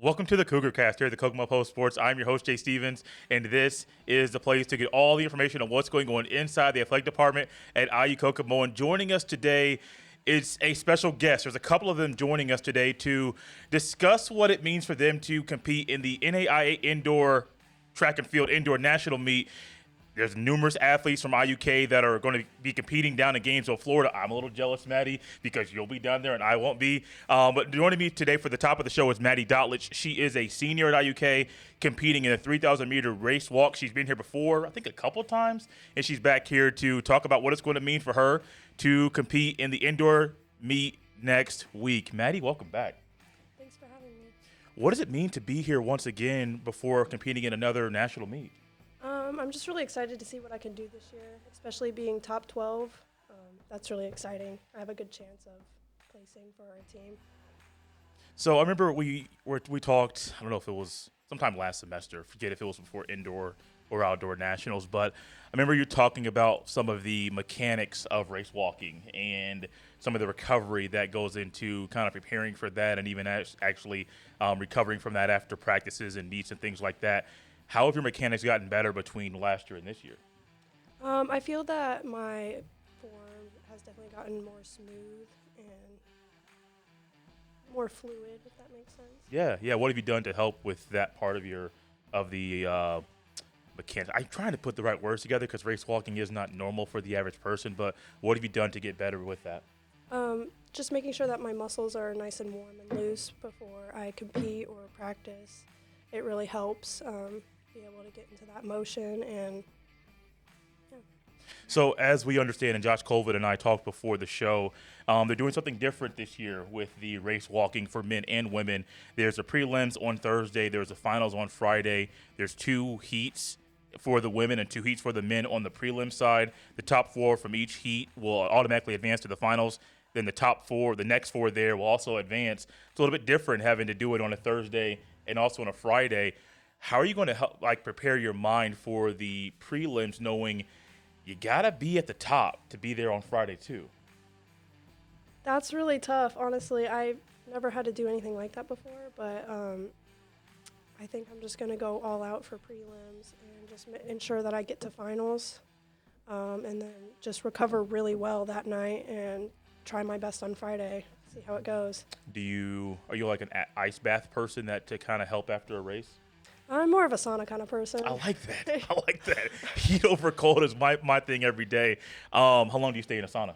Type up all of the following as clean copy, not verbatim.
Welcome to the Cougar Cast here at the Kokomo Post Sports. I'm your host, Jay Stevens, and this is the place to get all the information on what's going on inside the athletic department at IU Kokomo. And joining us today is a special guest. There's a couple of them joining us today to discuss what it means for them to compete in the NAIA Indoor Track and Field Indoor National Meet. There's numerous athletes from IUK that are going to be competing down in Gainesville, Florida. I'm a little jealous, Maddie, because you'll be down there and I won't be. But joining me today for the top of the show is Maddie Dotlich. She is a senior at IUK competing in a 3,000-meter race walk. She's been here before, I think a couple times, and she's back here to talk about what it's going to mean for her to compete in the indoor meet next week. Maddie, welcome back. Thanks for having me. What does it mean to be here once again before competing in another national meet? I'm just really excited to see what I can do this year, especially being top 12. That's really exciting. I have a good chance of placing for our team. So I remember we talked, I don't know if it was sometime last semester, forget if it was before indoor or outdoor nationals, but I remember you talking about some of the mechanics of race walking and some of the recovery that goes into kind of preparing for that and even actually recovering from that after practices and meets and things like that. How have your mechanics gotten better between last year and this year? I feel that my form has definitely gotten more smooth and more fluid, if that makes sense. Yeah. What have you done to help with that part of the mechanics? I'm trying to put the right words together because race walking is not normal for the average person, but what have you done to get better with that? Just making sure that my muscles are nice and warm and loose before I compete or practice. It really helps be able to get into that motion and yeah. So as we understand, and Josh Colvin and I talked before the show, they're doing something different this year with the race walking for men and women. There's a prelims on Thursday. There's a finals on Friday. There's 2 heats for the women and 2 heats for the men on the prelim side. The top 4 from each heat will automatically advance to the finals. Then the top 4, the next 4 there will also advance. It's a little bit different having to do it on a Thursday and also on a Friday. How are you going to help, prepare your mind for the prelims, knowing you gotta be at the top to be there on Friday too? That's really tough. Honestly, I've never had to do anything like that before, but I think I'm just gonna go all out for prelims and just ensure that I get to finals, and then just recover really well that night and try my best on Friday. See how it goes. Are you like an ice bath person that to kind of help after a race? I'm more of a sauna kind of person. I like that. Heat over cold is my thing every day. How long do you stay in a sauna?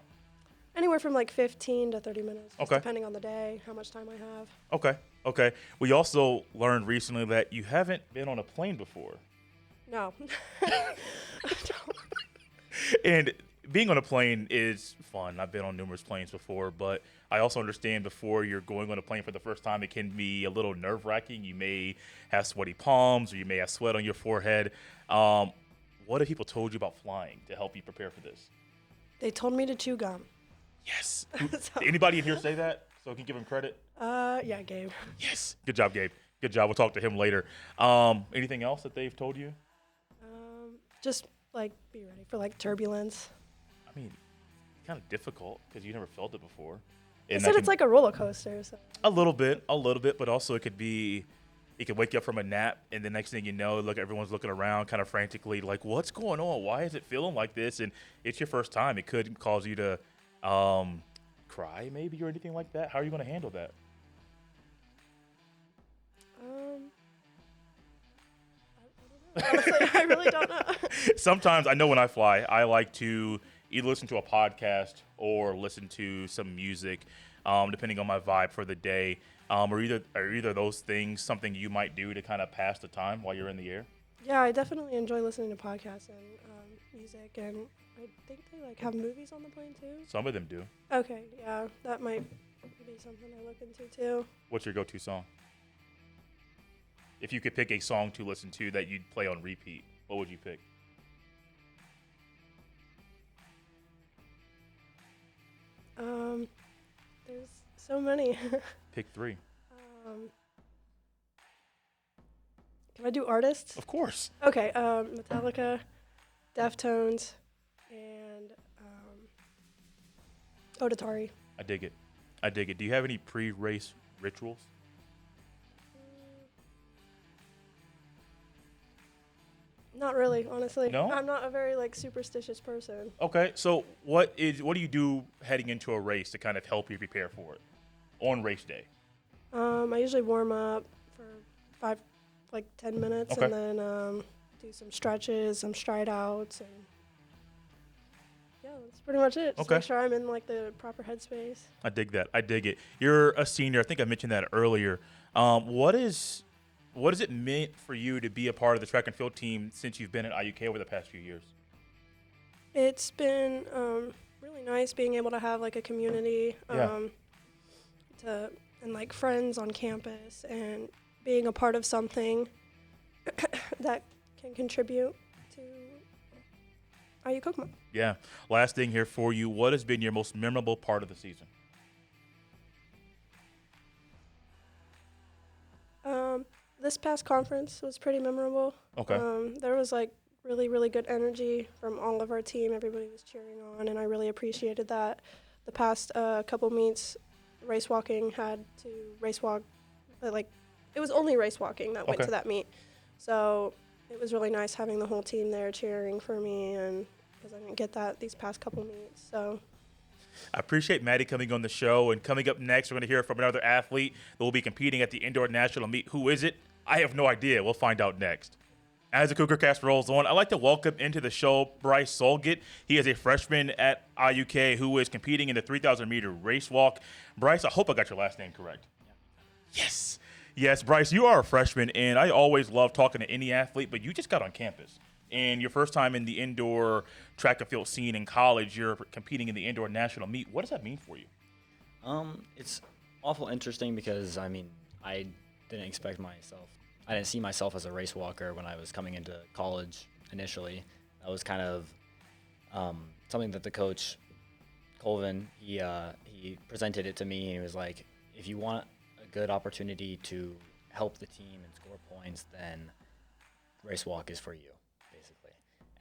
Anywhere from like 15 to 30 minutes, just Okay. depending on the day, how much time I have. Okay. We also learned recently that you haven't been on a plane before. No. And being on a plane is fun. I've been on numerous planes before, but I also understand before you're going on a plane for the first time, it can be a little nerve-wracking. You may have sweaty palms or you may have sweat on your forehead. What have people told you about flying to help you prepare for this? They told me to chew gum. Yes. Did anybody in here say that so I can give him credit? Yeah, Gabe. Yes. Good job, Gabe. Good job. We'll talk to him later. Anything else that they've told you? Just be ready for turbulence. I mean, kind of difficult because you never felt it before. They said it's like a roller coaster. So. A little bit, but also it could wake you up from a nap, and the next thing you know, everyone's looking around kind of frantically, like, what's going on? Why is it feeling like this? And it's your first time. It could cause you to cry maybe or anything like that. How are you going to handle that? I don't know. Honestly, I really don't know. Sometimes I know when I fly, I like to either listen to a podcast or listen to some music, depending on my vibe for the day. Are either those things something you might do to kind of pass the time while you're in the air? Yeah, I definitely enjoy listening to podcasts and music, and I think they have movies on the plane too. Some of them do. Okay, yeah, that might be something I look into too. What's your go-to song? If you could pick a song to listen to that you'd play on repeat, what would you pick? There's so many. Pick 3. Can I do artists? Of course. Okay, Metallica, Deftones, and Auditory. I dig it. Do you have any pre-race rituals? Not really, honestly. No? I'm not a very like superstitious person. Okay, so what do you do heading into a race to kind of help you prepare for it on race day? I usually warm up for 10 minutes, Okay. and then do some stretches, some stride outs, and yeah, that's pretty much it. Just Okay. make sure I'm in like the proper headspace. I dig that. I dig it. You're a senior. I think I mentioned that earlier. What is it meant for you to be a part of the track and field team since you've been at IUK over the past few years? It's been really nice being able to have like a community and like friends on campus and being a part of something that can contribute to IU Kokomo. Yeah. Last thing here for you. What has been your most memorable part of the season? This past conference was pretty memorable. Okay. There was like really, really good energy from all of our team. Everybody was cheering on, and I really appreciated that. The past couple meets, race walking had to race walk, it was only race walking that went Okay. to that meet. So it was really nice having the whole team there cheering for me, and because I didn't get that these past couple meets. So I appreciate Maddie coming on the show. And coming up next, we're going to hear from another athlete that will be competing at the indoor national meet. Who is it? I have no idea. We'll find out next. As the Cougar Cast rolls on, I'd like to welcome into the show Bryce Salgat. He is a freshman at IUK who is competing in the 3,000-meter race walk. Bryce, I hope I got your last name correct. Yes. Yes, Bryce, you are a freshman, and I always love talking to any athlete, but you just got on campus. And your first time in the indoor track and field scene in college, you're competing in the indoor national meet. What does that mean for you? It's awful interesting because, I didn't see myself as a race walker when I was coming into college initially. That was kind of something that the coach, Colvin, he presented it to me. And he was like, if you want a good opportunity to help the team and score points, then race walk is for you, basically.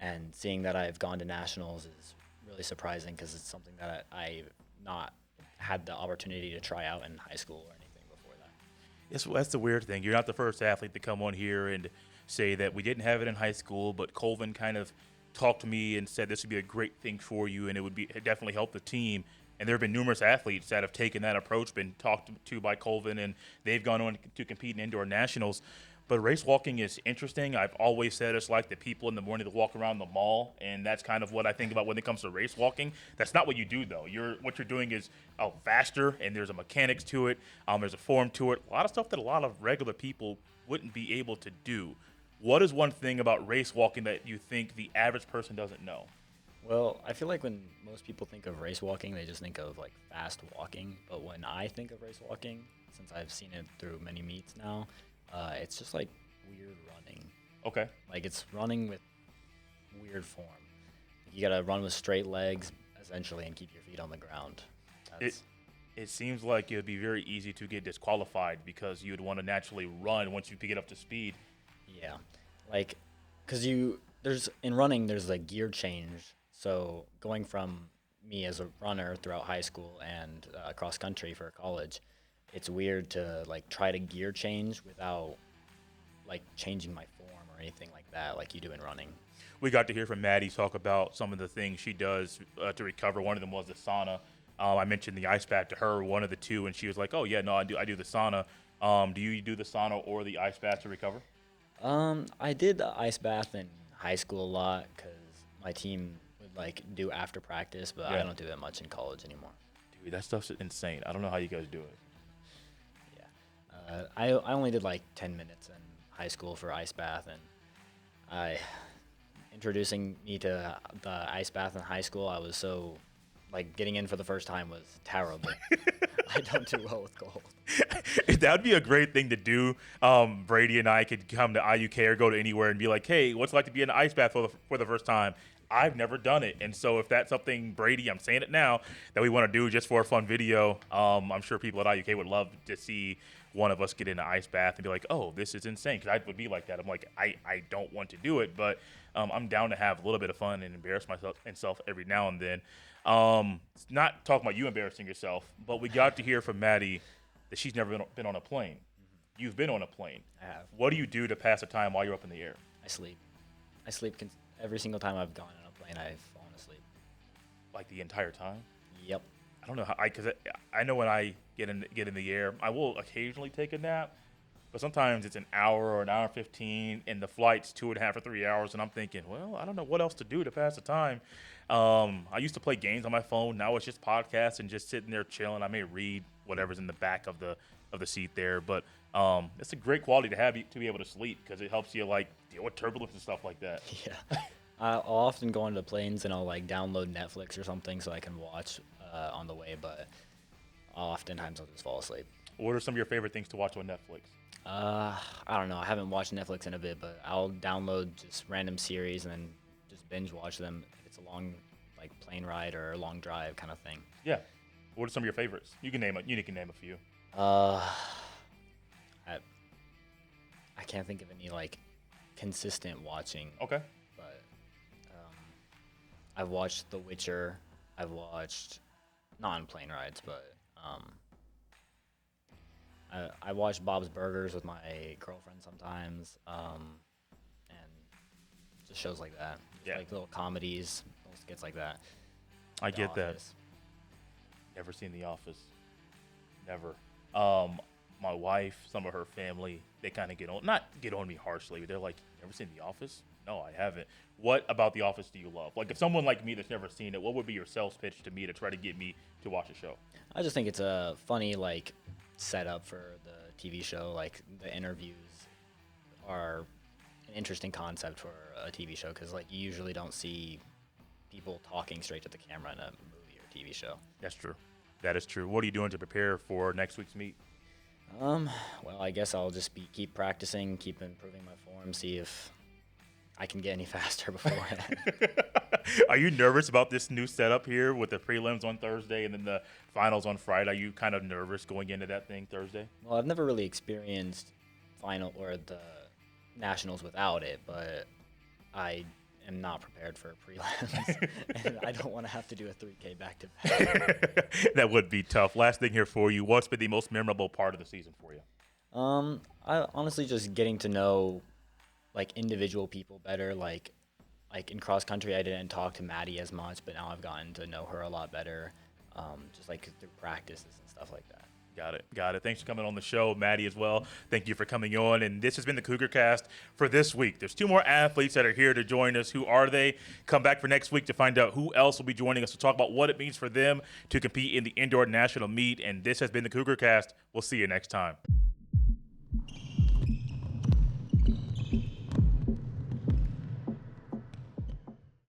And seeing that I've gone to nationals is really surprising because it's something that I've not had the opportunity to try out in high school or anything before that. That's the weird thing. You're not the first athlete to come on here and say that we didn't have it in high school, but Colvin kind of talked to me and said this would be a great thing for you, and it definitely help the team. And there have been numerous athletes that have taken that approach, been talked to by Colvin, and they've gone on to compete in indoor nationals. But race walking is interesting. I've always said it's like the people in the morning that walk around the mall, and that's kind of what I think about when it comes to race walking. That's not what you do, though. What you're doing is faster, and there's a mechanics to it. There's a form to it. A lot of stuff that a lot of regular people wouldn't be able to do. What is one thing about race walking that you think the average person doesn't know? Well, I feel like when most people think of race walking, they just think of like fast walking. But when I think of race walking, since I've seen it through many meets now, it's just like weird running. Okay. Like it's running with weird form. You gotta run with straight legs essentially and keep your feet on the ground. It seems like it would be very easy to get disqualified because you would want to naturally run once you get up to speed. Yeah, like because in running there's a gear change. So going from me as a runner throughout high school and cross country for college, it's weird to like try to gear change without like changing my form or anything like that like you do in running. We got to hear from Maddie talk about some of the things she does to recover. One of them was the sauna. I mentioned the ice bath to her, one of the two, and she was like, "Oh yeah, no, I do the sauna." Do you do the sauna or the ice bath to recover? I did the ice bath in high school a lot because my team would like do after practice, but Yeah. I don't do it much in college anymore. Dude, that stuff's insane. I don't know how you guys do it. Yeah, I only did like 10 minutes in high school for ice bath, and introducing me to the ice bath in high school, I was so like getting in for the first time was terrible. I don't do well with cold. That would be a great thing to do. Brady and I could come to IUK or go to anywhere and be like, "Hey, what's it like to be in an ice bath for the first time?" I've never done it, and so if that's something, Brady, I'm saying it now, that we want to do just for a fun video, I'm sure people at IUK would love to see one of us get in an ice bath and be like, "Oh, this is insane," because I would be like that. I'm like, I don't want to do it, but I'm down to have a little bit of fun and embarrass myself every now and then. Not talking about you embarrassing yourself, but we got to hear from Maddie that she's never been on a plane. You've been on a plane. I have. What do you do to pass the time while you're up in the air? I sleep. I sleep every single time I've gone on a plane. I've fallen asleep. Like the entire time? Yep. I don't know how because I know when I get in the air, I will occasionally take a nap, but sometimes it's an hour or an hour and 15, and the flight's 2.5 or 3 hours, and I'm thinking, well, I don't know what else to do to pass the time. I used to play games on my phone. Now it's just podcasts and just sitting there chilling. I may read whatever's in the back of the seat there, but it's a great quality to have to be able to sleep because it helps you like deal with turbulence and stuff like that. Yeah. I'll often go into planes and I'll like download Netflix or something so I can watch on the way, but oftentimes I'll just fall asleep. What are some of your favorite things to watch on Netflix? I don't know. I haven't watched Netflix in a bit, but I'll download just random series and then just binge watch them if it's a long like plane ride or a long drive kind of thing. Yeah. What are some of your favorites? You can name a few. I can't think of any like consistent watching. Okay. But I've watched The Witcher. I've watched not on plane rides, but I watch Bob's Burgers with my girlfriend sometimes, and just shows like that. Just like little comedies, little skits like that. I get that. Office. Never seen The Office. Never. My wife, some of her family, they kind of not get on me harshly, but they're like, "Never seen The Office?" No, I haven't. What about The Office do you love? Like, if someone like me that's never seen it, what would be your sales pitch to me to try to get me to watch a show? I just think it's a funny like setup for the TV show. Like the interviews are an interesting concept for a TV show because like you usually don't see people talking straight to the camera in a movie or TV show. That's true. That is true. What are you doing to prepare for next week's meet? Well, I guess I'll just keep practicing, keep improving my form, see if I can get any faster beforehand. Are you nervous about this new setup here with the prelims on Thursday and then the finals on Friday? Are you kind of nervous going into that thing Thursday? Well, I've never really experienced final or the nationals without it, but I am not prepared for prelims, and I don't want to have to do a 3K back-to-back. That would be tough. Last thing here for you. What's been the most memorable part of the season for you? I honestly just getting to know like individual people better. Like in cross country, I didn't talk to Maddie as much, but now I've gotten to know her a lot better, just like through practices and stuff like that. Got it. Thanks for coming on the show, Maddie, as well. Thank you for coming on. And this has been the Cougar Cast for this week. There's 2 more athletes that are here to join us. Who are they? Come back for next week to find out who else will be joining us to talk about what it means for them to compete in the indoor national meet. And this has been the Cougar Cast. We'll see you next time.